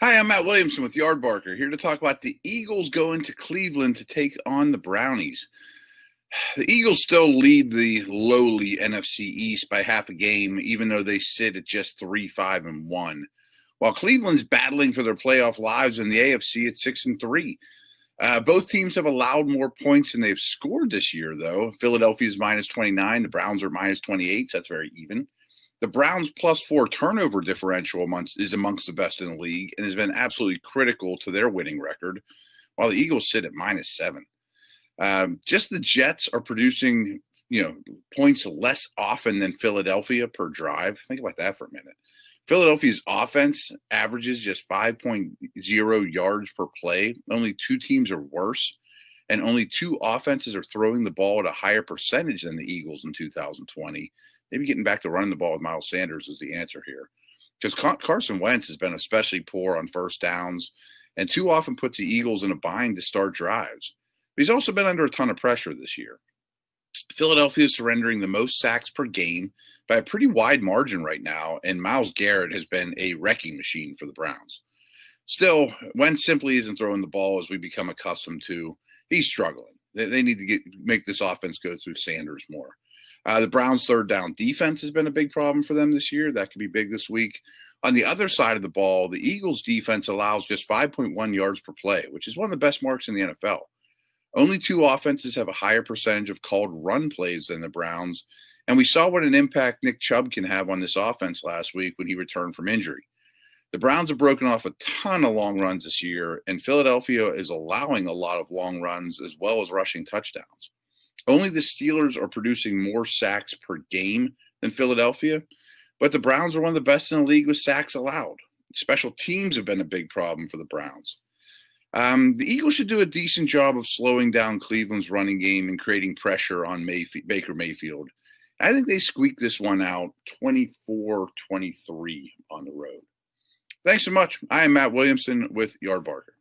Hi, I'm Matt Williamson with Yardbarker, here to talk about the Eagles going to Cleveland to take on the Brownies. The Eagles still lead the lowly NFC East by half a game, even though they sit at just 3-5-1. While Cleveland's battling for their playoff lives in the AFC at 6-3. Both teams have allowed more points than they've scored this year, though. Philadelphia's minus 29, the Browns are minus 28, so that's very even. The Browns' plus 4 turnover differential is amongst the best in the league and has been absolutely critical to their winning record, while the Eagles sit at minus 7. Just the Jets are producing, points less often than Philadelphia per drive. Think about that for a minute. Philadelphia's offense averages just 5.0 yards per play. Only 2 teams are worse, and only 2 offenses are throwing the ball at a higher percentage than the Eagles in 2020. Maybe getting back to running the ball with Miles Sanders is the answer here. Because Carson Wentz has been especially poor on first downs and too often puts the Eagles in a bind to start drives. But he's also been under a ton of pressure this year. Philadelphia is surrendering the most sacks per game by a pretty wide margin right now, and Myles Garrett has been a wrecking machine for the Browns. Still, Wentz simply isn't throwing the ball as we become accustomed to. He's struggling. They need to make this offense go through Sanders more. The Browns' third down defense has been a big problem for them this year. That could be big this week. On the other side of the ball, the Eagles' defense allows just 5.1 yards per play, which is one of the best marks in the NFL. Only 2 offenses have a higher percentage of called run plays than the Browns, and we saw what an impact Nick Chubb can have on this offense last week when he returned from injury. The Browns have broken off a ton of long runs this year, and Philadelphia is allowing a lot of long runs as well as rushing touchdowns. Only the Steelers are producing more sacks per game than Philadelphia, but the Browns are one of the best in the league with sacks allowed. Special teams have been a big problem for the Browns. The Eagles should do a decent job of slowing down Cleveland's running game and creating pressure on Baker Mayfield. I think they squeak this one out 24-23 on the road. Thanks so much. I am Matt Williamson with Yardbarker.